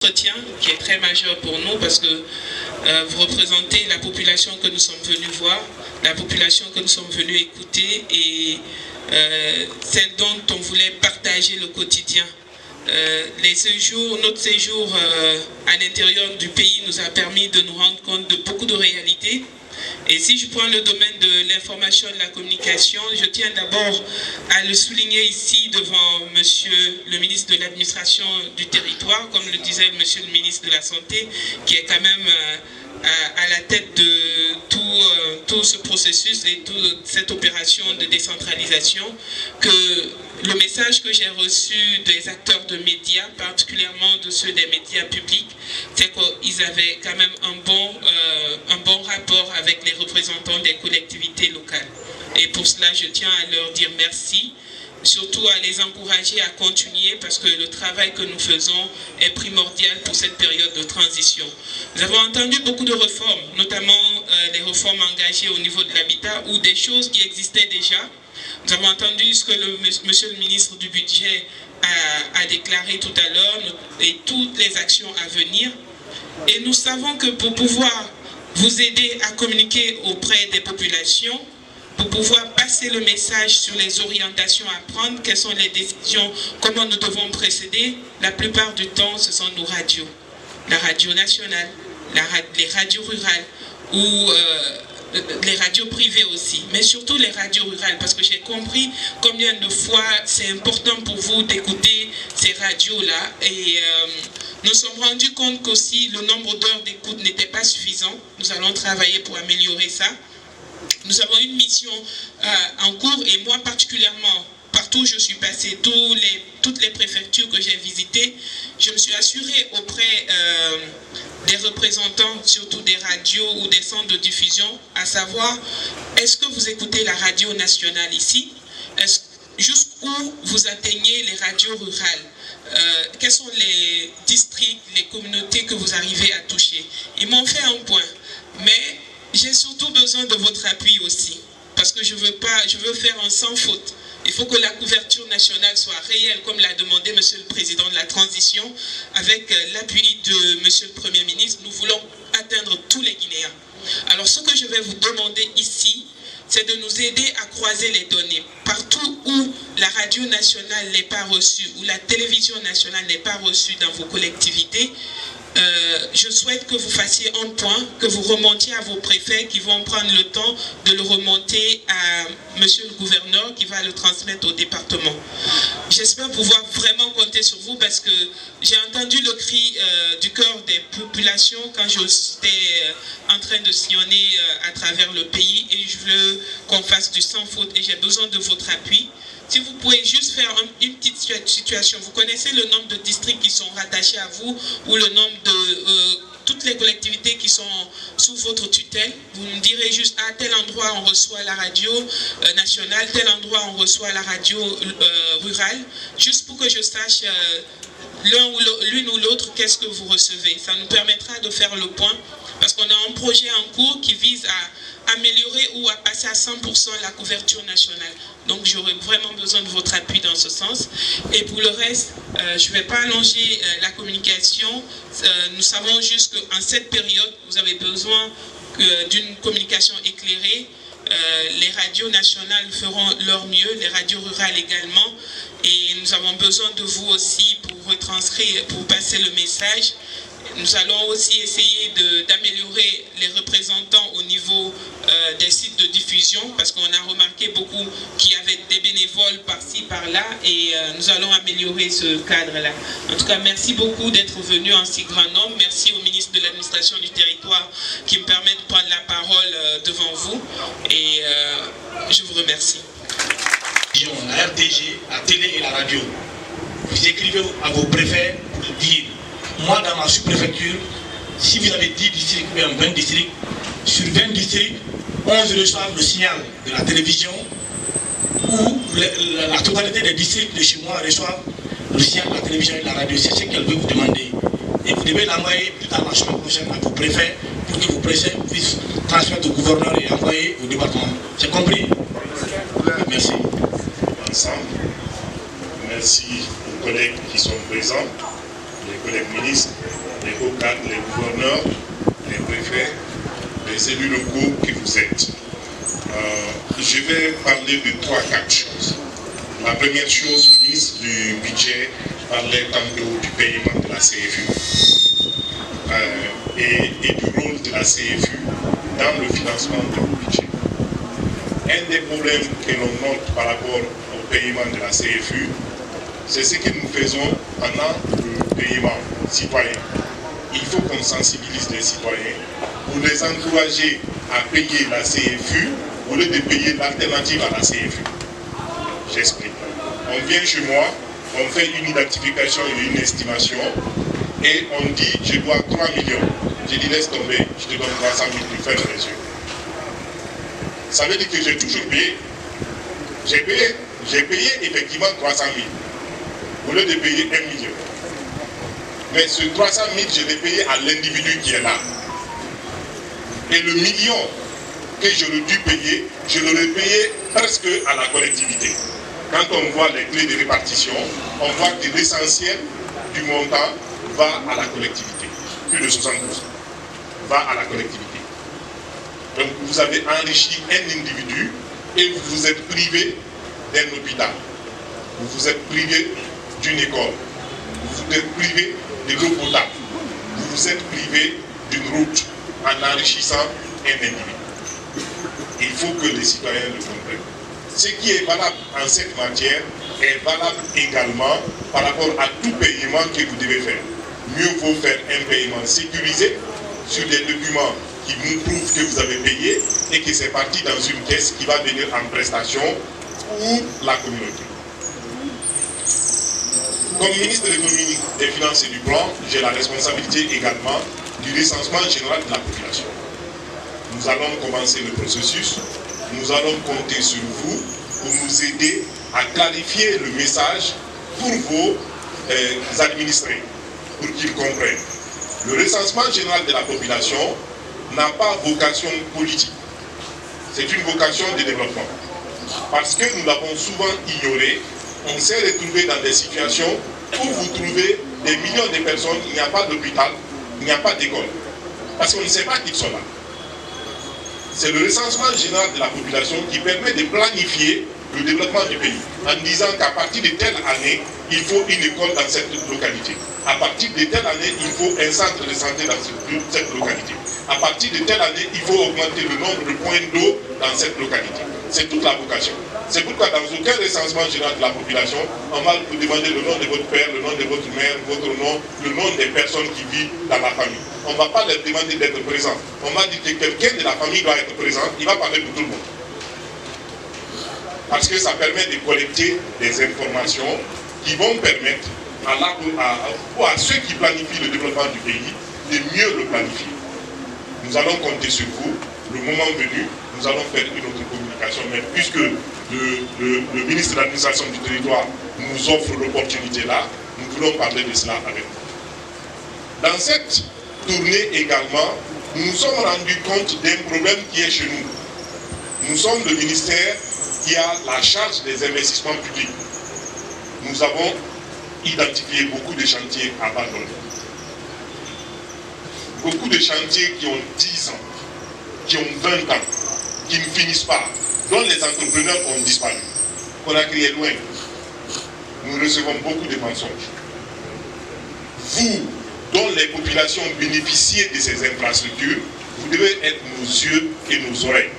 Entretien qui est très majeur pour nous parce que vous représentez la population que nous sommes venus voir, la population que nous sommes venus écouter et celle dont on voulait partager le quotidien. Notre séjour à l'intérieur du pays nous a permis de nous rendre compte de beaucoup de réalités. Et si je prends le domaine de l'information et de la communication, je tiens d'abord à le souligner ici devant monsieur le ministre de l'administration du territoire, comme le disait monsieur le ministre de la Santé, qui est quand même à la tête de tout ce processus et toute cette opération de décentralisation, que le message que j'ai reçu des acteurs de médias, particulièrement de ceux des médias publics, c'est qu'ils avaient quand même un bon rapport avec les représentants des collectivités locales. Et pour cela, je tiens à leur dire merci, surtout à les encourager à continuer parce que le travail que nous faisons est primordial pour cette période de transition. Nous avons entendu beaucoup de réformes, notamment les réformes engagées au niveau de l'habitat ou des choses qui existaient déjà. Nous avons entendu ce que monsieur le ministre du Budget a déclaré tout à l'heure et toutes les actions à venir. Et nous savons que pour pouvoir vous aider à communiquer auprès des populations, pour pouvoir passer le message sur les orientations à prendre, quelles sont les décisions, comment nous devons procéder, la plupart du temps, ce sont nos radios. La radio nationale, les radios rurales ou les radios privées aussi, mais surtout les radios rurales, parce que j'ai compris combien de fois c'est important pour vous d'écouter ces radios-là. Et nous sommes rendus compte qu'aussi le nombre d'heures d'écoute n'était pas suffisant. Nous allons travailler pour améliorer ça. Nous avons une mission en cours et moi particulièrement, partout où je suis passé, toutes les préfectures que j'ai visitées, je me suis assuré auprès des représentants, surtout des radios ou des centres de diffusion, à savoir, est-ce que vous écoutez la radio nationale ici? Jusqu'où vous atteignez les radios rurales? Quels sont les districts, les communautés que vous arrivez à toucher? Ils m'ont fait un point, mais j'ai surtout besoin de votre appui aussi, parce que je veux faire un sans faute. Il faut que la couverture nationale soit réelle, comme l'a demandé monsieur le président de la transition, avec l'appui de monsieur le Premier ministre. Nous voulons atteindre tous les Guinéens. Alors ce que je vais vous demander ici, c'est de nous aider à croiser les données. Partout où la radio nationale n'est pas reçue, où la télévision nationale n'est pas reçue dans vos collectivités, je souhaite que vous fassiez un point, que vous remontiez à vos préfets qui vont prendre le temps de le remonter à monsieur le gouverneur qui va le transmettre au département. J'espère pouvoir vraiment compter sur vous parce que j'ai entendu le cri du cœur des populations quand j'étais en train de sillonner à travers le pays et je veux qu'on fasse du sans faute et j'ai besoin de votre appui. Si vous pouvez juste faire une petite situation, vous connaissez le nombre de districts qui sont rattachés à vous ou le nombre de toutes les collectivités qui sont sous votre tutelle. Vous me direz juste à tel endroit on reçoit la radio nationale, tel endroit on reçoit la radio rurale, juste pour que je sache l'une ou l'autre qu'est-ce que vous recevez. Ça nous permettra de faire le point parce qu'on a un projet en cours qui vise à améliorer ou à passer à 100% la couverture nationale. Donc j'aurai vraiment besoin de votre appui dans ce sens. Et pour le reste, je ne vais pas allonger la communication. Nous savons juste qu'en cette période, vous avez besoin d'une communication éclairée. Les radios nationales feront leur mieux, les radios rurales également. Et nous avons besoin de vous aussi pour retranscrire, pour passer le message. Nous allons aussi essayer d'améliorer les représentants au niveau des sites de diffusion parce qu'on a remarqué beaucoup qu'il y avait des bénévoles par-ci, par-là et nous allons améliorer ce cadre-là. En tout cas, merci beaucoup d'être venu en si grand nombre. Merci au ministre de l'administration du territoire qui me permet de prendre la parole devant vous et je vous remercie. La RTG, la télé et la radio. Vous écrivez à vos préfets pour dire moi, dans ma sous-préfecture, si vous avez 10 districts ou bien 20 districts, sur 20 districts, 11 reçoivent le signal de la télévision, ou la totalité des districts de chez moi reçoivent le signal de la télévision et de la radio. C'est ce qu'elle veut vous demander. Et vous devez l'envoyer plus tard la semaine prochaine à vos préfets pour que vos préfets puissent transmettre au gouverneur et envoyer au département. C'est compris? Merci. Ensemble. Merci aux collègues qui sont présents. Les collègues ministres, les hauts cadres, les gouverneurs, les préfets, les élus locaux que vous êtes. Je vais parler de 3-4 choses. La première chose, le ministre du budget parlait tantôt du paiement de la CFU et du rôle de la CFU dans le financement de nos budgets. Un des problèmes que l'on note par rapport au paiement de la CFU, c'est ce que nous faisons pendant le paiement citoyen. Il faut qu'on sensibilise les citoyens pour les encourager à payer la CFU au lieu de payer l'alternative à la CFU. J'explique. On vient chez moi, on fait une identification et une estimation, et on dit je dois 3 millions. Je dis laisse tomber, je te donne 300 000 pour faire les yeux. Ça veut dire que j'ai toujours payé. J'ai payé effectivement 300 000 au lieu de payer 1 million. Mais ce 300 000, je l'ai payé à l'individu qui est là. Et le million que j'aurais dû payer, je l'aurais payé presque à la collectivité. Quand on voit les clés de répartition, on voit que l'essentiel du montant va à la collectivité. Plus de 60% va à la collectivité. Donc vous avez enrichi un individu et vous vous êtes privé d'un hôpital. Vous vous êtes privé d'une école. Vous vous êtes privé de l'eau potable. Vous vous êtes privé d'une route en enrichissant un individu. Il faut que les citoyens le comprennent. Ce qui est valable en cette matière est valable également par rapport à tout paiement que vous devez faire. Mieux vaut faire un paiement sécurisé sur des documents qui vous prouvent que vous avez payé et que c'est parti dans une caisse qui va venir en prestation pour la communauté. Comme ministre de l'économie, des finances et du plan, j'ai la responsabilité également du recensement général de la population. Nous allons commencer le processus. Nous allons compter sur vous pour nous aider à clarifier le message pour vos administrés, pour qu'ils comprennent. Le recensement général de la population n'a pas vocation politique. C'est une vocation de développement. Parce que nous l'avons souvent ignoré, on s'est retrouvé dans des situations où vous trouvez des millions de personnes, il n'y a pas d'hôpital, il n'y a pas d'école. Parce qu'on ne sait pas qu'ils sont là. C'est le recensement général de la population qui permet de planifier le développement du pays en disant qu'à partir de telle année, il faut une école dans cette localité. À partir de telle année, il faut un centre de santé dans cette localité. À partir de telle année, il faut augmenter le nombre de points d'eau dans cette localité. C'est toute la vocation. C'est pourquoi dans aucun recensement général de la population, on va vous demander le nom de votre père, le nom de votre mère, votre nom, le nom des personnes qui vivent dans la famille. On ne va pas leur demander d'être présent. On va dire que quelqu'un de la famille doit être présent, il va parler pour tout le monde. Parce que ça permet de collecter des informations qui vont permettre à ceux qui planifient le développement du pays de mieux le planifier. Nous allons compter sur vous. Le moment venu, nous allons faire une autre communication, mais puisque le ministre de l'administration du territoire nous offre l'opportunité là, nous voulons parler de cela avec vous. Dans cette tournée également, nous nous sommes rendus compte d'un problème qui est chez nous. Nous sommes le ministère qui a la charge des investissements publics. Nous avons identifié beaucoup de chantiers abandonnés. Beaucoup de chantiers qui ont 10 ans, qui ont 20 ans, qui ne finissent pas, dont les entrepreneurs ont disparu. Conakry est loin. Nous recevons beaucoup de mensonges. Vous, dont les populations bénéficient de ces infrastructures, vous devez être nos yeux et nos oreilles.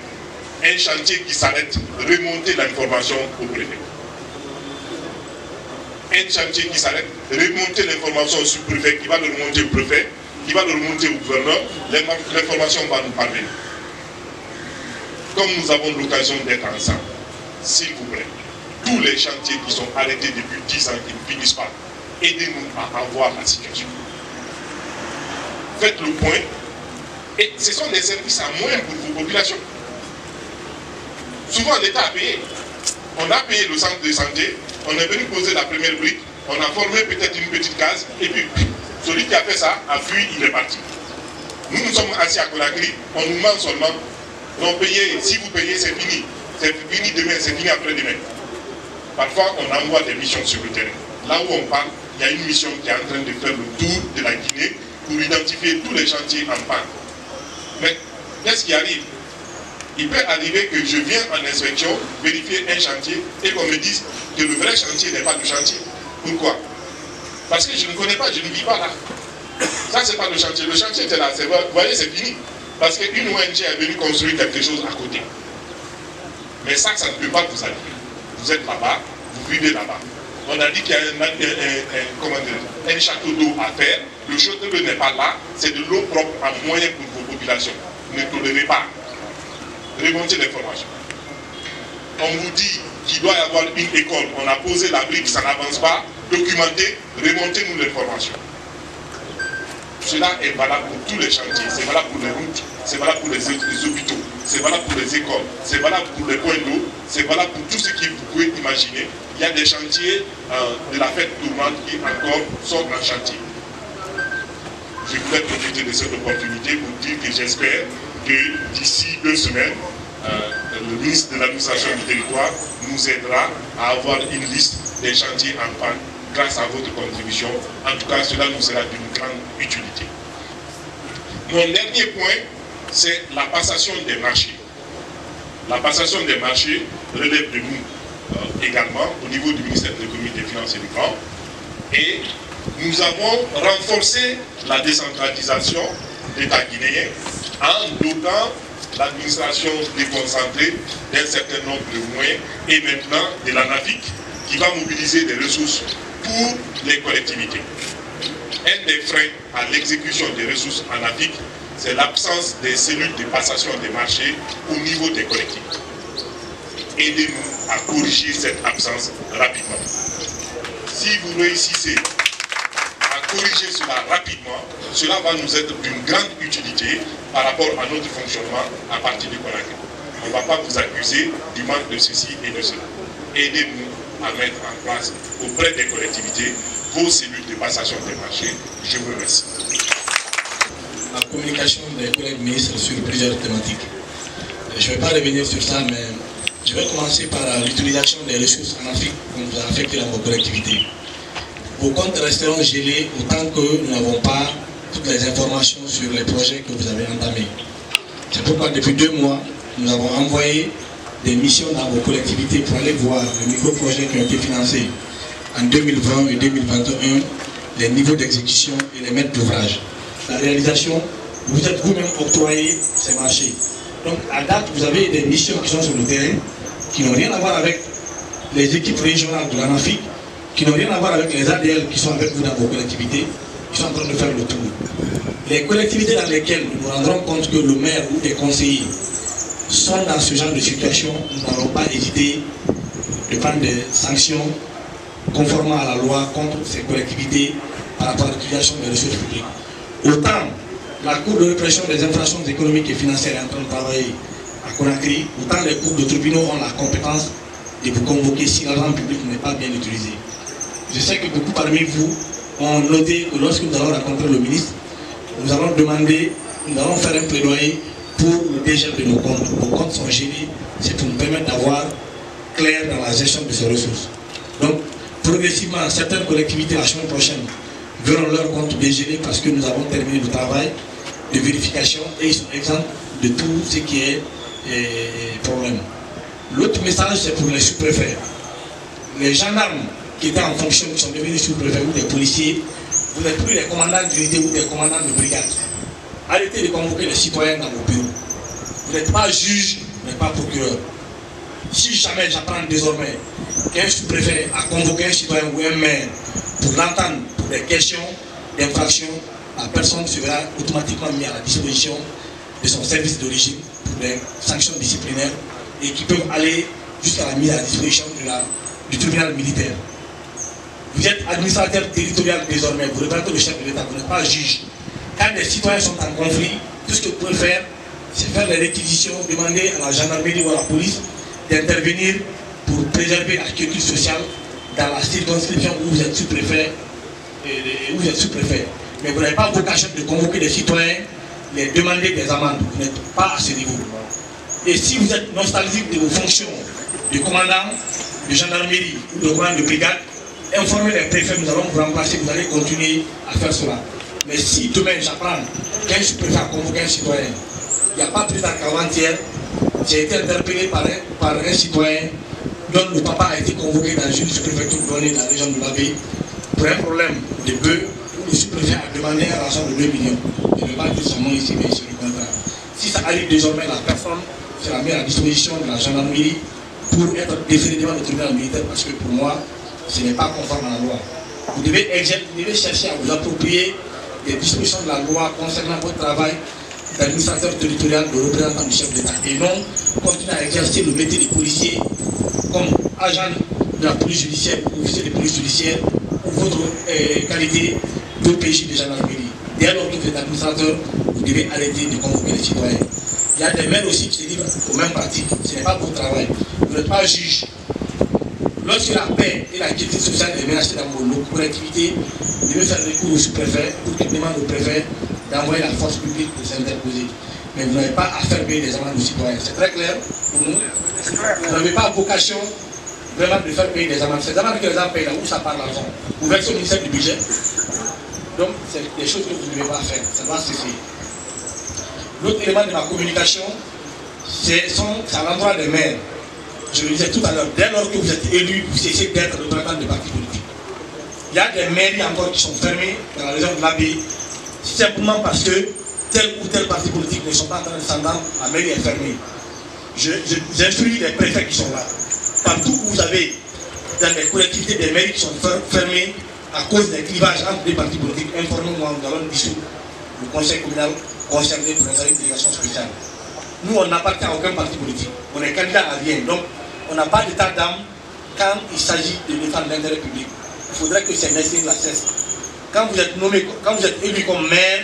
Un chantier qui s'arrête, remonter l'information au préfet. Un chantier qui s'arrête, remonter l'information au sous-préfet, qui va le remonter au préfet, qui va le remonter au gouverneur, l'information va nous parvenir. Comme nous avons l'occasion d'être ensemble, s'il vous plaît, tous les chantiers qui sont arrêtés depuis 10 ans, qui ne finissent pas, aidez-nous à avoir la situation. Faites le point, et ce sont des services à moins pour vos populations. Souvent l'État a payé. On a payé le centre de santé, on est venu poser la première brique, on a formé peut-être une petite case, et puis celui qui a fait ça a fui, il est parti. Nous nous sommes assis à Conakry, on nous ment seulement. Non, payez, si vous payez, c'est fini. C'est fini demain, c'est fini après-demain. Parfois, on envoie des missions sur le terrain. Là où on parle, il y a une mission qui est en train de faire le tour de la Guinée pour identifier tous les chantiers en panne. Mais qu'est-ce qui arrive? Il peut arriver que je viens en inspection, vérifier un chantier et qu'on me dise que le vrai chantier n'est pas le chantier. Pourquoi? Parce que je ne connais pas, je ne vis pas là. Ça, c'est pas le chantier. Le chantier était là. Vous voyez, c'est fini. Parce qu'une ONG est venue construire quelque chose à côté. Mais ça ne peut pas vous arriver. Vous êtes là-bas, vous vivez là-bas. On a dit qu'il y a un château d'eau à faire. Le château d'eau n'est pas là. C'est de l'eau propre à moyen pour vos populations. Ne tolérez pas. Remontez l'information. On vous dit qu'il doit y avoir une école. On a posé la brique, ça n'avance pas. Documentez, remontez-nous l'information. Cela est valable pour tous les chantiers, c'est valable pour les routes, c'est valable pour les hôpitaux, c'est valable pour les écoles, c'est valable pour les points d'eau, c'est valable pour tout ce que vous pouvez imaginer. Il y a des chantiers de la fête tournante qui encore sont en chantier. Je voulais profiter de cette opportunité pour dire que j'espère que d'ici 2 semaines, le ministre de l'administration du territoire nous aidera à avoir une liste des chantiers en panne grâce à votre contribution. En tout cas, cela nous sera d'une grande utilité. Mon dernier point, c'est la passation des marchés. La passation des marchés relève de nous également au niveau du ministère de l'Économie, des Finances et du Plan. Et nous avons renforcé la décentralisation de l'État guinéen en dotant l'administration déconcentrée d'un certain nombre de moyens et maintenant de l'ANAFIC qui va mobiliser des ressources pour les collectivités. Un des freins à l'exécution des ressources en Afrique, c'est l'absence des cellules de passation des marchés au niveau des collectivités. Aidez-nous à corriger cette absence rapidement. Si vous réussissez à corriger cela rapidement, cela va nous être d'une grande utilité par rapport à notre fonctionnement à partir du Conakry. On ne va pas vous accuser du manque de ceci et de cela. Aidez-nous à mettre en place auprès des collectivités vos cellules de passation des marchés. Je vous remercie. La communication des collègues ministres sur plusieurs thématiques. Je ne vais pas revenir sur ça, mais je vais commencer par l'utilisation des ressources en Afrique qu'on vous a affectées dans vos collectivités. Vos comptes resteront gelés autant que nous n'avons pas toutes les informations sur les projets que vous avez entamés. C'est pourquoi depuis 2 mois, nous avons envoyé des missions dans vos collectivités pour aller voir les micro-projets qui ont été financés en 2020 et 2021, les niveaux d'exécution et les maîtres d'ouvrage. La réalisation, vous êtes vous-même octroyé ces marchés. Donc à date, vous avez des missions qui sont sur le terrain, qui n'ont rien à voir avec les équipes régionales de l'ANAFIC, qui n'ont rien à voir avec les ADL qui sont avec vous dans vos collectivités, qui sont en train de faire le tour. Les collectivités dans lesquelles nous nous rendrons compte que le maire ou des conseillers sont dans ce genre de situation, nous n'allons pas hésiter de prendre des sanctions conformément à la loi contre ces collectivités par rapport à l'utilisation des ressources publiques. Autant la Cour de répression des infractions économiques et financières est en train de travailler à Conakry, autant les cours de tribunaux ont la compétence de vous convoquer si l'argent public n'est pas bien utilisé. Je sais que beaucoup parmi vous ont noté que lorsque nous allons rencontrer le ministre, nous allons demander, nous allons faire un plaidoyer pour le dégel de nos comptes. Nos comptes sont gelés, c'est pour nous permettre d'avoir clair dans la gestion de ces ressources. Donc, progressivement, certaines collectivités la semaine prochaine verront leurs comptes dégelés parce que nous avons terminé le travail de vérification et ils sont exempts de tout ce qui est problème. L'autre message, c'est pour les sous-préfets. Les gendarmes qui étaient en fonction, qui sont devenus sous-préfets ou des policiers, vous n'êtes plus les commandants d'unité ou des commandants de brigade. Arrêtez de convoquer les citoyens dans vos bureaux. Vous n'êtes pas juge, vous n'êtes pas procureur. Si jamais j'apprends désormais qu'un sous-préfet a convoqué un citoyen ou un maire pour l'entendre pour des questions d'infraction, la personne sera automatiquement mise à la disposition de son service d'origine pour des sanctions disciplinaires et qui peuvent aller jusqu'à la mise à la disposition du tribunal militaire. Vous êtes administrateur territorial désormais, vous représentez le chef de l'État, vous n'êtes pas juge. Quand des citoyens sont en conflit, tout ce que vous pouvez faire, c'est faire des réquisitions, demander à la gendarmerie ou à la police d'intervenir pour préserver la quiétude sociale dans la circonscription où vous êtes sous-préfet. Mais vous n'avez pas vocation de convoquer des citoyens, les demander des amendes. Vous n'êtes pas à ce niveau. Et si vous êtes nostalgique de vos fonctions de commandant de gendarmerie ou de commandant de brigade, informer les préfets, nous allons vous remplacer, vous allez continuer à faire cela. Mais si demain j'apprends qu'un sous-préfet a convoqué un citoyen, il n'y a pas plus tard qu'avant-hier, j'ai été interpellé par un citoyen dont le papa a été convoqué dans une sous-préfecture donnée dans la région de l'Abbé pour un problème de bœuf où le sous-préfet a demandé un rançon de 2 millions. Je ne vais pas dire son nom ici, mais c'est le contraire. Si ça arrive désormais, la personne sera mise à disposition de la gendarmerie pour être déférée devant le tribunal militaire parce que pour moi, ce n'est pas conforme à la loi. Vous devez chercher à vous approprier des dispositions de la loi concernant votre travail d'administrateur territorial, de représentant du chef d'État, et non continuer à exercer le métier des policiers comme agent de la police judiciaire, officier de police judiciaire, ou votre qualité d'OPJ de gendarmerie. Dès lors que vous êtes administrateur, vous devez arrêter de convoquer les citoyens. Il y a des maires aussi qui se livrent aux mêmes pratiques. Ce n'est pas votre travail. Vous n'êtes pas juge. Lorsque la paix et la quiétude sociale est menacée dans vos collectivités, vous devez faire recours au sous-préfet pour qu'il demande au préfet d'envoyer la force publique de s'interposer. Mais vous n'avez pas à faire payer des amendes aux citoyens. C'est très clair pour nous. Vous n'avez pas vocation vraiment de faire payer des amendes. Ces amendes que les gens payent là, où ça part l'argent? Vous versez au ministère du budget. Donc, c'est des choses que vous ne devez pas faire. Ça doit cesser. L'autre élément de ma communication, c'est à l'endroit des maires. Je le disais tout à l'heure, dès lors que vous êtes élu, vous cessez d'être représentant de partis politiques. Il y a des mairies encore qui sont fermées dans la région de l'Abbé, simplement parce que tel ou tel parti politique ne sont pas en train de s'entendre, la mairie est fermée. J'instruis les préfets qui sont là. Partout où vous avez dans les collectivités des mairies qui sont fermées à cause des clivages entre des partis politiques, informez-moi, nous allons dissoudre le conseil communal concerné pour une délégation spéciale. Nous, on n'appartient à aucun parti politique. On est candidat à rien. Donc, on n'a pas d'état d'âme quand il s'agit de défendre l'intérêt public. Il faudrait que ces messieurs la cessent. Quand vous êtes nommé, quand vous êtes élu comme maire,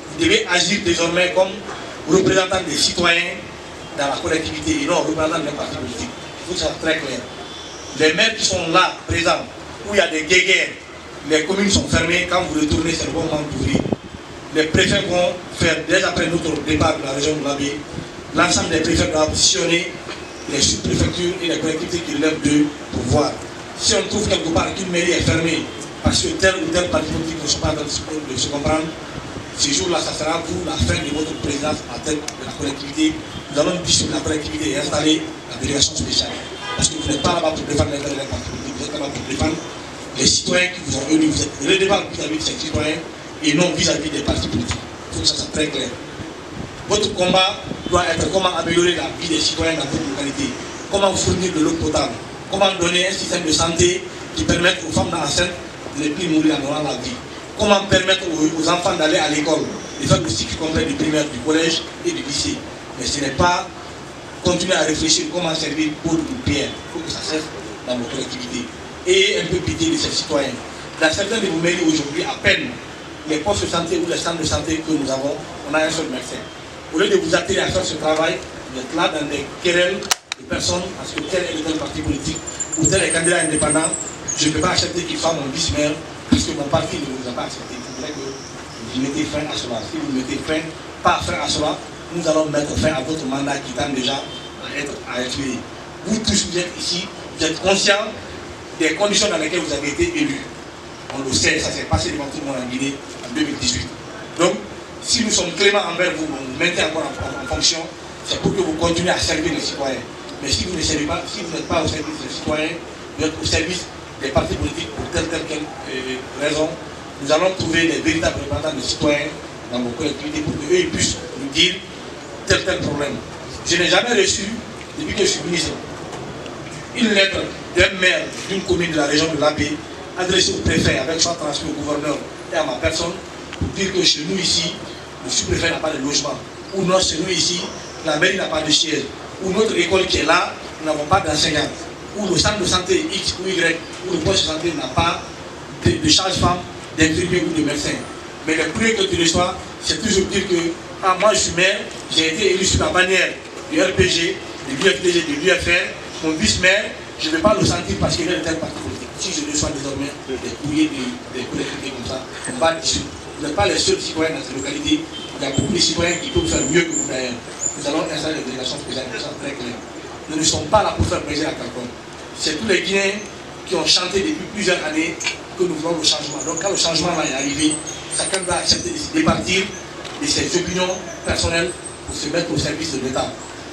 vous devez agir désormais comme représentant des citoyens dans la collectivité et non représentant des partis politiques. Il faut que ça soit très clair. Les maires qui sont là, présents, où il y a des guéguerres, les communes sont fermées, quand vous retournez, c'est le bon moment d'ouvrir. Les préfets vont faire, dès après notre départ de la région de l'Abbé, l'ensemble des préfets doivent sillonner les sous-préfectures et les collectivités qui relèvent d'eux pour voir. Si on trouve quelque part qu'une mairie est fermée parce que tel ou tel parti politique ne sont pas en train de se comprendre, ce jour-là, ça sera vous la fin de votre présidence à tête de la collectivité. Nous allons dissoudre la collectivité et installer la délégation spéciale. Parce que vous n'êtes pas là-bas pour défendre l'intérêt des partis politiques, vous êtes là-bas pour défendre les citoyens qui vous ont élus. Vous êtes redevable vis-à-vis de ces citoyens et non vis-à-vis des partis politiques. Il faut que ça soit très clair. Votre combat doit être comment améliorer la vie des citoyens dans votre localité, comment fournir de l'eau potable, comment donner un système de santé qui permette aux femmes enceintes de ne plus mourir en donnant la vie, comment permettre aux enfants d'aller à l'école, de faire le cycle complet du primaire, du collège et du lycée. Mais ce n'est pas continuer à réfléchir comment servir pour une pierre. Il faut que ça cesse dans vos collectivités. Et un peu pitié de ces citoyens. Dans certains de vos mairies aujourd'hui, à peine les postes de santé ou les centres de santé que nous avons, on a un seul médecin. Au lieu de vous atteler à faire ce travail, vous êtes là dans des querelles de personnes parce que tel est le tel parti politique ou tel est candidat indépendant. Je ne peux pas accepter qu'il soit mon vice-maire parce que mon parti ne vous a pas accepté. Il faudrait que vous mettez fin à cela. Si vous mettez pas fin à cela, nous allons mettre fin à votre mandat qui tend déjà à être expiré. Vous tous, vous êtes ici, vous êtes conscients des conditions dans lesquelles vous avez été élus. On le sait, ça s'est passé devant tout le monde en Guinée en 2018. Donc, si nous sommes cléments envers vous, on vous maintient encore en fonction, c'est pour que vous continuez à servir les citoyens. Mais si vous ne servez pas, si vous n'êtes pas au service des citoyens, vous êtes au service des partis politiques pour telle raison, nous allons trouver les véritables représentants des citoyens dans vos collectivités pour qu'eux puissent nous dire tel problème. Je n'ai jamais reçu, depuis que je suis ministre, une lettre d'un maire d'une commune de la région de l'Abbé adressée au préfet avec soit transmis au gouverneur et à ma personne pour dire que chez nous ici, le sous-préfet n'a pas de logement. Ou non, chez nous ici, la mairie n'a pas de siège. Ou notre école qui est là, nous n'avons pas d'enseignants. Ou le centre de santé X ou Y, ou le poste de santé n'a pas de charge-femme, d'infirmiers ou de médecins. Mais le premier que tu reçois, c'est toujours dire que moi je suis maire, j'ai été élu sur la bannière du RPG, de l'UFDG, de l'UFR, mon vice-maire, je ne vais pas le sentir parce qu'il est de tel parti politique. Si je reçois désormais des courriers des collectivités comme ça, on va dissoudre. Vous n'êtes pas les seuls citoyens dans cette localité. Il y a beaucoup de citoyens qui peuvent faire mieux que vous d'ailleurs. Nous allons installer des délégations spéciales, très claires. Nous ne sommes pas là pour faire plaisir à quelqu'un. C'est tous les Guinéens qui ont chanté depuis plusieurs années que nous voulons le changement. Donc quand le changement là est arrivé, chacun doit accepter de se départir de ses opinions personnelles pour se mettre au service de l'État.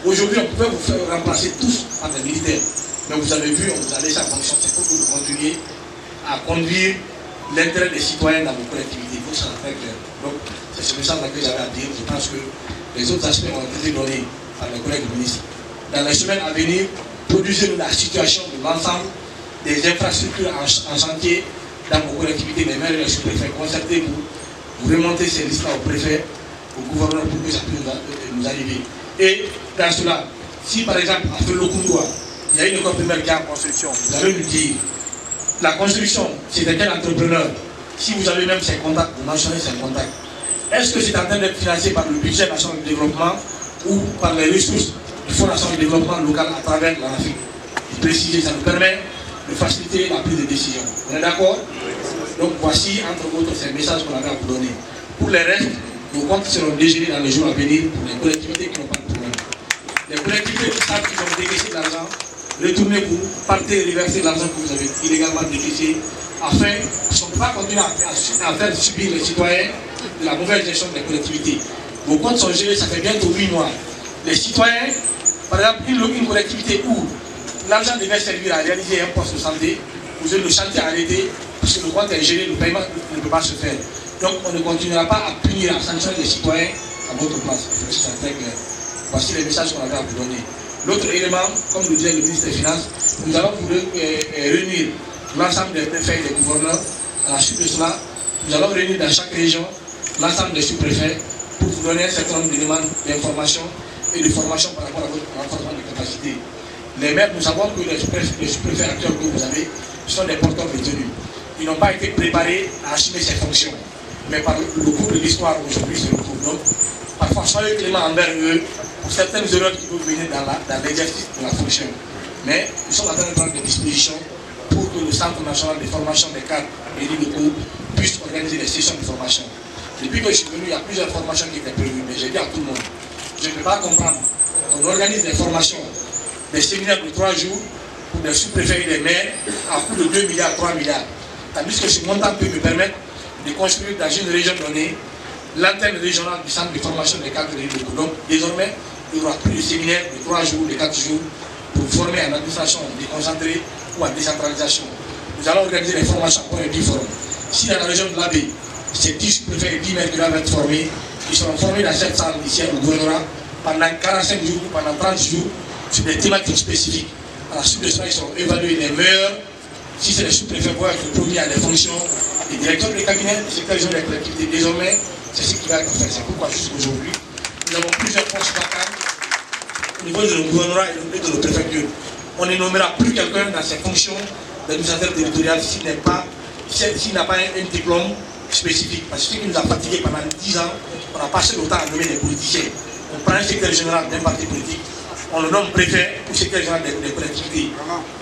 Aujourd'hui, on pouvait vous faire remplacer tous par des militaires. Mais vous avez vu, on vous a laissé en fonction. C'est pour que vous continuiez à conduire l'intérêt des citoyens dans vos collectivités. Il faut que ça soit très clair. Donc, c'est ce message que j'avais à dire. Je pense que les autres aspects ont été donnés par les collègues ministres. Dans les semaines à venir, produisez-nous la situation de l'ensemble des infrastructures en chantier dans vos collectivités, les maires et les sous-préfets. Concertez-vous, vous remontez ces listes-là au préfet, au gouverneur pour que ça puisse nous arriver. Et dans cela, si par exemple, à Felokundwa, il y a une école primaire qui est en construction, vous allez nous dire, la construction, c'est de quel entrepreneur? Si vous avez même ses contacts, vous mentionnez ses contacts. Est-ce que c'est en train d'être financé par le budget national de développement ou par les ressources du Fonds national de développement local à travers l'Afrique? Je précise, ça nous permet de faciliter la prise de décision. On est d'accord? Donc voici, entre autres, ces messages qu'on avait à vous donner. Pour les restes, nos comptes seront dégelés dans les jours à venir pour les collectivités qui n'ont pas de problème. Les collectivités qui savent qu'ils ont décaissé de l'argent, retournez-vous, partez et reversez l'argent que vous avez illégalement décaissé, afin qu'on ne peut pas continuer à faire subir les citoyens de la mauvaise gestion des collectivités. Vos comptes sont gérés, ça fait bientôt 8 mois. Les citoyens, par exemple, une collectivité où l'argent devait servir à réaliser un poste de santé, vous avez le chantier arrêté, parce que le compte est géré, le paiement ne peut pas se faire. Donc on ne continuera pas à punir, à sanctionner les citoyens à votre place. Il faut que ce soit très clair. Voici les messages qu'on avait à vous donner. L'autre élément, comme le disait le ministre des Finances, nous allons vous réunir l'ensemble des préfets et des gouverneurs. À la suite de cela, nous allons réunir dans chaque région l'ensemble des sous-préfets pour vous donner un certain nombre d'éléments d'information et de formation par rapport à votre renforcement de capacité. Les maires, nous savons que les sous-préfets actuels que vous avez sont des porteurs de tenue. Ils n'ont pas été préparés à assumer ces fonctions. Mais par le cours de l'histoire aujourd'hui se retrouvent. Donc, parfois, soyez clément envers eux pour certaines erreurs qui peuvent venir dans l'exercice de la fonction. Mais nous sommes en train de prendre des dispositions pour que le Centre national de formation des cadres et des locaux puisse organiser des sessions de formation. Depuis que je suis venu, il y a plusieurs formations qui étaient prévues, mais j'ai dit à tout le monde, je ne peux pas comprendre qu'on organise des formations, des séminaires de 3 jours pour des sous-préfets et des maires à coût de 2 milliards, 3 milliards. Tandis que ce montant peut me permettre de construire dans une région donnée l'antenne régionale du centre de formation des cadres et des locaux. Donc désormais, il n'y aura plus de séminaires de 3 jours, de 4 jours pour former en administration déconcentrée ou en décentralisation. Nous allons organiser des formations pour les 10 forums. Si dans la région de l'Abbé, ces 10 sous-préfets et 10 maires qui doivent être formés, ils seront formés dans cette salle ici au gouvernorat pendant 45 jours ou pendant 30 jours sur des thématiques spécifiques. À la suite de cela, ils seront évalués les meilleurs. Si c'est les sous-préfets vont être promis à des fonctions, les directeurs de cabinet, les secrétaires des collectivités, désormais, c'est ce qui va être fait. C'est pourquoi jusqu'aujourd'hui, nous avons plusieurs postes vacants au niveau de nos gouvernorats et de nos préfectures. On ne nommera plus quelqu'un dans ses fonctions d'administrateur territorial s'il n'a pas un diplôme spécifique. Parce que ce qui nous a fatigués pendant 10 ans, on a passé le temps à nommer des politiciens. On prend un secrétaire général d'un parti politique, on le nomme préfet ou secrétaire général des collectivités.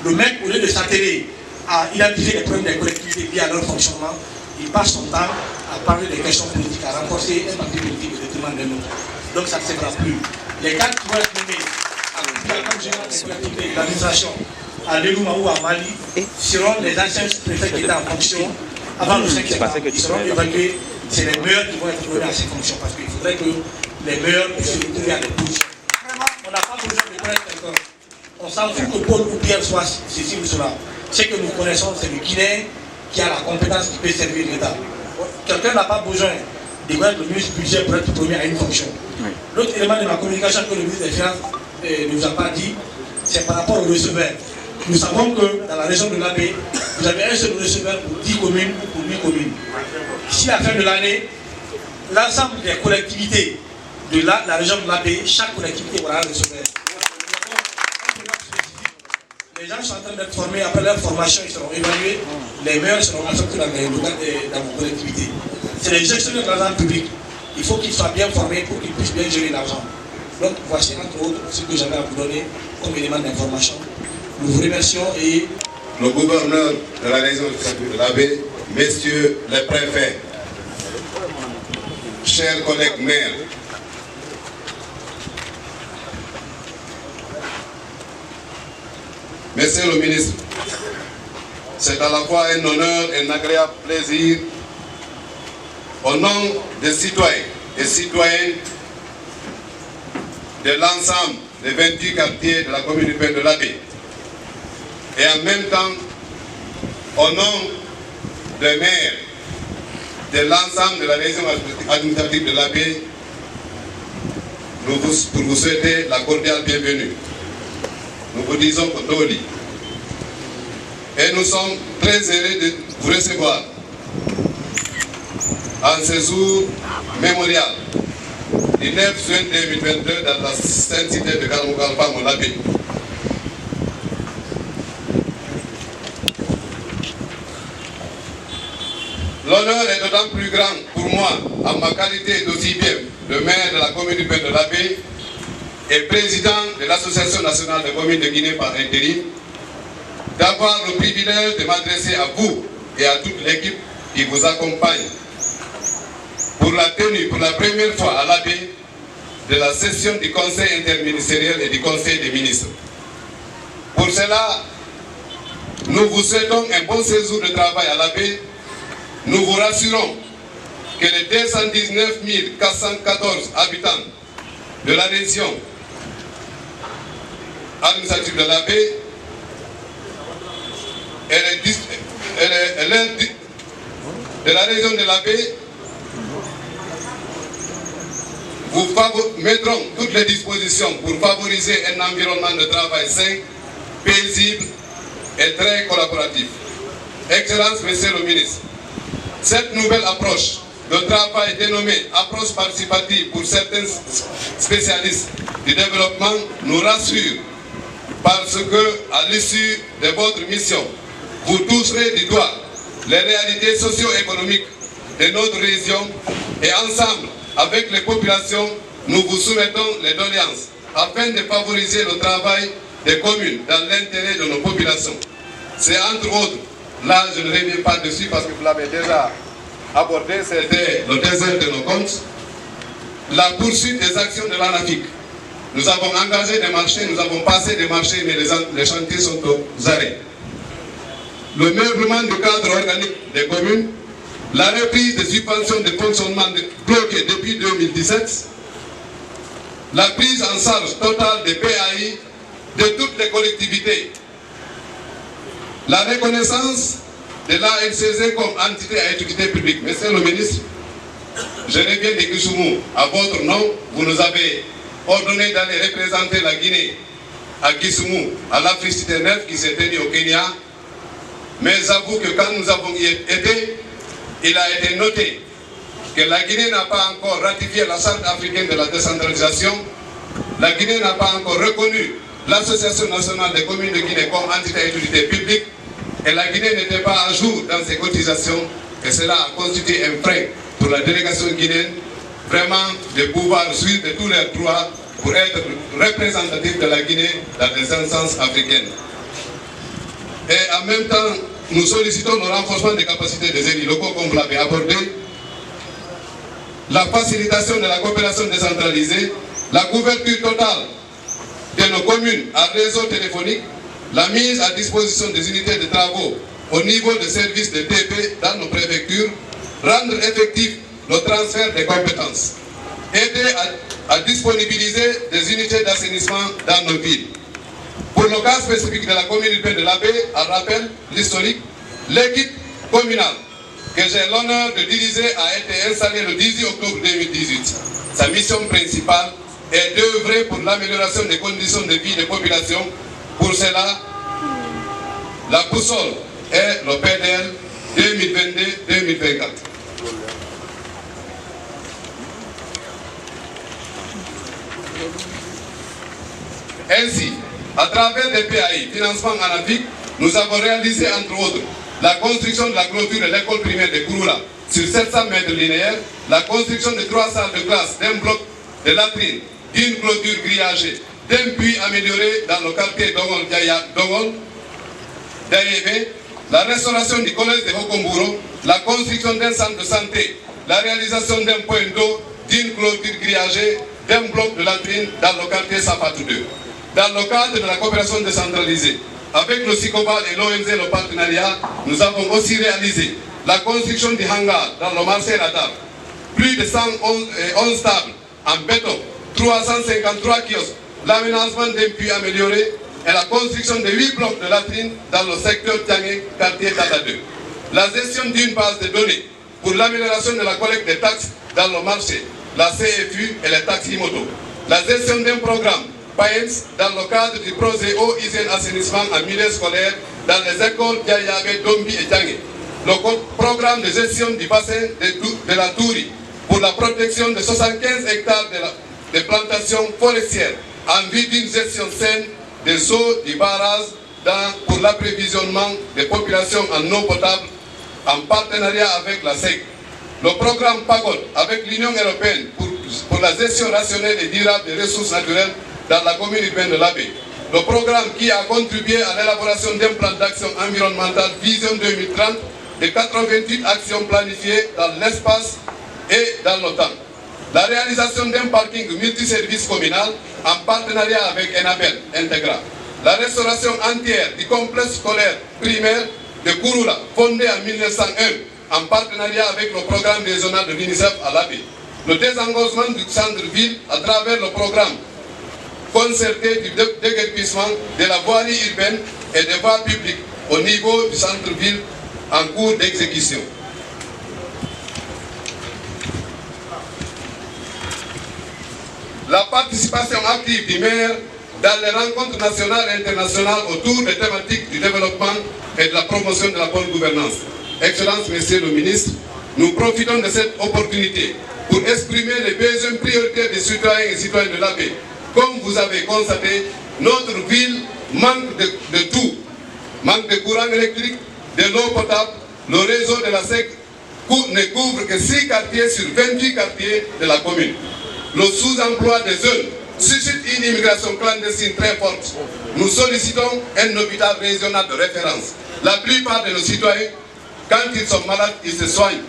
Le mec, au lieu de s'atteler à identifier les problèmes des collectivités liés à leur fonctionnement, il passe son temps à parler des questions politiques, à renforcer un parti politique au détriment d'un autre. Donc ça ne se fera plus. Les cadres qui vont être nommés comme général des collectivités de l'administration à Légouma ou à Mali seront les anciens préfets qui étaient en fonction avant le 5 septembre. Ils seront évalués, c'est les meilleurs qui vont être nommés à ces fonctions parce qu'il faudrait que les meilleurs puissent se retrouver à des positions. On n'a pas besoin de connaître quelqu'un. On s'en fout que Paul ou Pierre soit ceci ou cela. Ce que nous connaissons, c'est le Guinéen qui a la compétence qui peut servir l'État. Quelqu'un n'a pas besoin de connaître le ministre du budget pour être promu à une fonction. L'autre élément de ma communication que le ministre des Finances ne nous a pas dit, c'est par rapport au receveur. Nous savons que dans la région de l'Abbé, vous avez un seul receveur pour 10 communes ou pour 8 communes. D'ici la fin de l'année, l'ensemble des collectivités de la région de l'Abbé, chaque collectivité aura un receveur. Les gens sont en train d'être formés, après leur formation, ils seront évalués, les meilleurs seront affectés dans vos collectivités. C'est les gestionnaires de l'argent public. Il faut qu'ils soient bien formés pour qu'ils puissent bien gérer l'argent. Donc voici entre autres ce que j'avais à vous donner comme élément d'information. Nous vous remercions et... Le gouverneur de la région de l'Abbé, messieurs les préfets, chers collègues maires, monsieur le ministre, c'est à la fois un honneur et un agréable plaisir, au nom des citoyens et citoyennes de l'ensemble des 28 quartiers de la commune urbaine de l'Abbé, et en même temps, au nom des maires de l'ensemble de la région administrative de l'Abbé, pour vous souhaiter la cordiale bienvenue. Nous vous disons Kotoli. Et nous sommes très heureux de vous recevoir en ce jour mémorial du 9 juin 2022 dans la sainte cité de Kalmoukalpa, mon Abbé. L'honneur est d'autant plus grand pour moi, en ma qualité d'aussi bien de maire de la commune urbaine de l'Abbé et président de l'Association nationale de communes de Guinée par intérim, d'avoir le privilège de m'adresser à vous et à toute l'équipe qui vous accompagne pour la tenue pour la première fois à l'Abbé de la session du Conseil interministériel et du Conseil des ministres. Pour cela, nous vous souhaitons un bon séjour de travail à l'Abbé. Nous vous rassurons que les 219 414 habitants de la région administrative de l'Abbé de la région de l'Abbé vous mettront toutes les dispositions pour favoriser un environnement de travail sain, paisible et très collaboratif. Excellence, Monsieur le ministre, cette nouvelle approche de travail dénommée approche participative pour certains spécialistes du développement nous rassure parce que, à l'issue de votre mission, vous toucherez du doigt les réalités socio-économiques de notre région et ensemble, avec les populations, nous vous soumettons les doléances afin de favoriser le travail des communes dans l'intérêt de nos populations. C'est entre autres, là je ne reviens pas dessus parce que vous l'avez déjà abordé, c'était le désert de nos comptes, la poursuite des actions de l'ANAFIC. Nous avons engagé des marchés, nous avons passé des marchés, mais les chantiers sont aux arrêts. Le meurement du cadre organique des communes, la reprise des subventions de fonctionnement bloquées depuis 2017, la prise en charge totale des PAI de toutes les collectivités, la reconnaissance de l'ANCZ comme entité à utilité publique. Monsieur le ministre, je reviens de Kisumu. À votre nom, vous nous avez ordonné d'aller représenter la Guinée à Kisumu, à l'Africité 9 qui s'est tenue au Kenya. Mais j'avoue que quand nous avons y été, il a été noté que la Guinée n'a pas encore ratifié la Charte africaine de la décentralisation. La Guinée n'a pas encore reconnu l'Association nationale des communes de Guinée comme entité à utilité publique. Et la Guinée n'était pas à jour dans ses cotisations. Et cela a constitué un frein pour la délégation guinéenne, vraiment de pouvoir suivre de tous leurs droits pour être représentatif de la Guinée dans les instances africaines. Et en même temps, nous sollicitons le renforcement des capacités des élus locaux, comme vous l'avez abordé, la facilitation de la coopération décentralisée, la couverture totale de nos communes à réseau téléphonique, la mise à disposition des unités de travaux au niveau des services de TP dans nos préfectures, rendre effectif le transfert des compétences, aider à disponibiliser des unités d'assainissement dans nos villes. Pour le cas spécifique de la commune urbaine de l'Abbé, à rappel, l'historique, l'équipe communale que j'ai l'honneur de diriger a été installée le 18 octobre 2018. Sa mission principale est d'œuvrer pour l'amélioration des conditions de vie des populations. Pour cela, la boussole est le PDL 2022-2024. Ainsi, à travers des PAI, financement en Afrique, nous avons réalisé entre autres la construction de la clôture de l'école primaire de Kouroula sur 700 mètres linéaires, la construction de 3 salles de classe, d'un bloc de latrine, d'une clôture grillagée, d'un puits amélioré dans le quartier Dongol, d'Aïebe, la restauration du collège de Hokomburo, la construction d'un centre de santé, la réalisation d'un point d'eau, d'une clôture grillagée, d'un bloc de latrine dans le quartier Sapatou 2. Dans le cadre de la coopération décentralisée, Avec le SICOVAL et l'ONG, le partenariat, nous avons aussi réalisé la construction du hangar dans le marché radar, plus de 111 tables en béton, 353 kiosques, l'aménagement d'un puits amélioré et la construction de 8 blocs de latrines dans le secteur Tiangé, quartier Tata 2. La gestion d'une base de données pour l'amélioration de la collecte des taxes dans le marché, la CFU et les taxes moto. La gestion d'un programme PAEMS dans le cadre du projet eau, hygiène, assainissement en milieu scolaire dans les écoles Diayabe, Dombi et Tiangé. Le programme de gestion du bassin de la Touri pour la protection de 75 hectares de plantations forestières en vue d'une gestion saine des eaux du barrage pour l'approvisionnement des populations en eau potable en partenariat avec la SEC. Le programme PAGOD avec l'Union européenne pour la gestion rationnelle et durable des ressources naturelles dans la commune urbaine de l'Abbé. Le programme qui a contribué à l'élaboration d'un plan d'action environnementale Vision 2030 de 88 actions planifiées dans l'espace et dans le temps. La réalisation d'un parking multiservice communal en partenariat avec Enabel Integra. La restauration entière du complexe scolaire primaire de Kouroula, fondé en 1901 en partenariat avec le programme régional de l'UNICEF à l'Abbé. Le désengorgement du centre-ville à travers le programme concerté du déguerpissement de la voirie urbaine et des voies publiques au niveau du centre-ville en cours d'exécution. La participation active du maire dans les rencontres nationales et internationales autour des thématiques du développement et de la promotion de la bonne gouvernance. Excellences, Messieurs le ministre, nous profitons de cette opportunité pour exprimer les besoins prioritaires des citoyens et citoyennes de l'Abbé. Comme vous avez constaté, notre ville manque de tout. Manque de courant électrique, de l'eau potable. Le réseau de la SEC ne couvre que 6 quartiers sur 28 quartiers de la commune. Le sous-emploi des jeunes suscite une immigration clandestine très forte. Nous sollicitons un hôpital régional de référence. La plupart de nos citoyens, quand ils sont malades, ils se soignent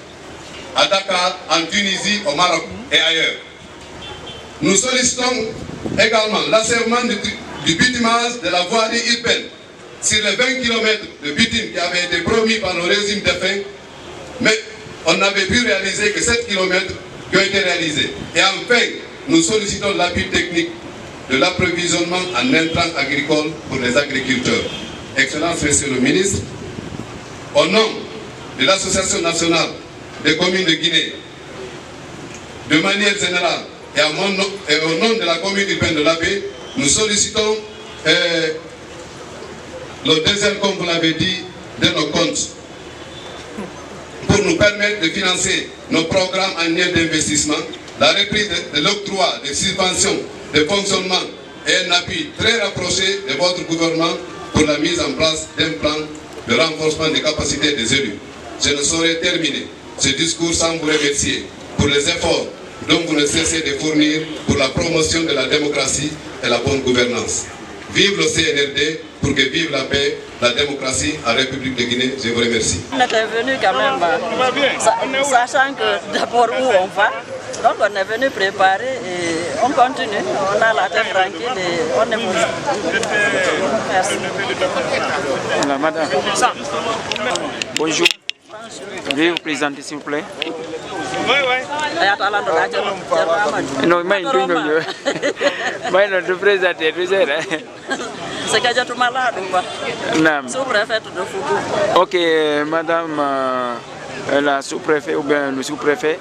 à Dakar, en Tunisie, au Maroc et ailleurs. Nous sollicitons également l'achèvement du bitumage de la voirie urbaine sur les 20 km de bitume qui avait été promis par le régime défunt, mais on n'avait pu réaliser que 7 km qui ont été réalisés. Et enfin, nous sollicitons l'appui technique de l'approvisionnement en intrants agricoles pour les agriculteurs. Excellences, Monsieur le ministre, au nom de l'Association nationale des communes de Guinée, de manière générale, et au nom de la commune urbaine de l'Abbé, nous sollicitons le deuxième, comme vous l'avez dit, de nos comptes pour nous permettre de financer nos programmes annuels d'investissement, la reprise de l'octroi des subventions de fonctionnement et un appui très rapproché de votre gouvernement pour la mise en place d'un plan de renforcement des capacités des élus. Je ne saurais terminer ce discours sans vous remercier pour les efforts dont vous ne cessez de fournir pour la promotion de la démocratie et la bonne gouvernance. Vive le CNRD pour que vive la paix, la démocratie en République de Guinée. Je vous remercie. On était venu quand même, sachant que d'abord où on va, donc on est venu préparer et on continue. On a la tête tranquille et on est bon. Merci. Voilà, madame. Bonjour. Veuillez vous présenter s'il vous plaît. Non, mais je présente. C'est Kadiatou Malade ou pas? Non. Sous-préfète de Fougou. Ok, madame la sous-préfet ou bien le sous-préfet,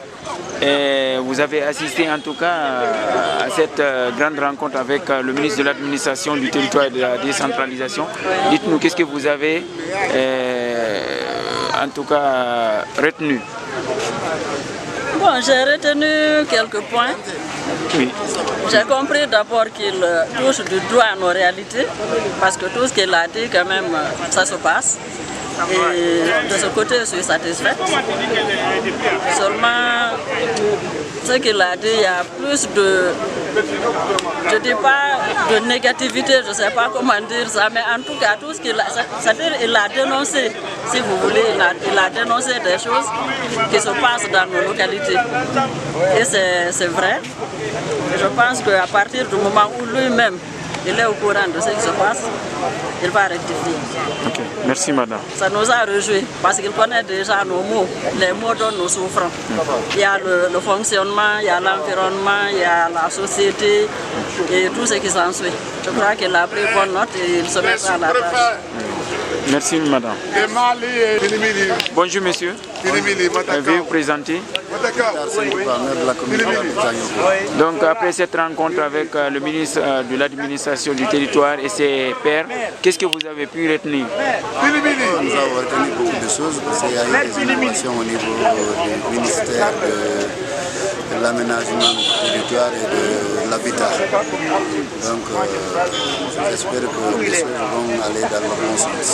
vous avez assisté en tout cas à cette grande rencontre avec le ministre de l'administration du territoire et de la décentralisation. Dites-nous, qu'est-ce que vous avez en tout cas retenu? Bon, j'ai retenu quelques points. Oui. J'ai compris d'abord qu'il touche du doigt à nos réalités, parce que tout ce qu'il a dit, quand même, ça se passe. Et de ce côté, je suis satisfaite. Seulement, ce qu'il a dit, il y a plus de, je ne dis pas de négativité, je ne sais pas comment dire ça, mais en tout cas, tout ce qu'il a, c'est-à-dire il a dénoncé, si vous voulez, il a dénoncé des choses qui se passent dans nos localités. Et c'est vrai. Je pense qu'à partir du moment où lui-même, il est au courant de ce qui se passe, il va rectifier. Ok, merci madame. Ça nous a réjouis parce qu'il connaît déjà nos mots, les mots dont nous souffrons. Il y a le fonctionnement, il y a l'environnement, il y a la société et tout ce qui s'ensuit. Je crois qu'il a pris bonne note et il se mettra à la tâche. Merci madame. Bonjour monsieur. Veuillez vous présenter. Donc après cette rencontre avec le ministre de l'administration du territoire et ses pairs, qu'est-ce que vous avez pu retenir? Nous avons retenu beaucoup de choses parce qu'il y a eu des innovations au niveau du ministère de l'aménagement du territoire et de l'habitat. Donc j'espère que les choses vont aller dans le bon sens.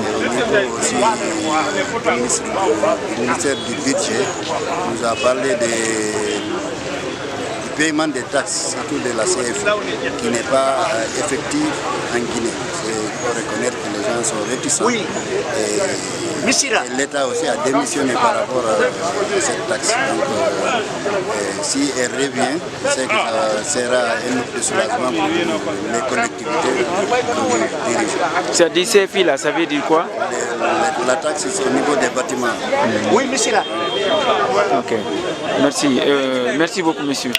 Et au niveau aussi du ministère du budget, nous a parlé du paiement des taxes, surtout de la CFE, qui n'est pas effectif en Guinée. Il faut reconnaître que les gens sont réticents. Et l'État aussi a démissionné par rapport à cette taxe. Donc, si elle revient, c'est que ça sera un autre soulagement pour les collectivités que nous dirigeons. Ça dit CFI là, ça veut dire quoi? La taxe c'est au niveau des bâtiments. Oui, monsieur là. Ok, merci. Merci beaucoup monsieur.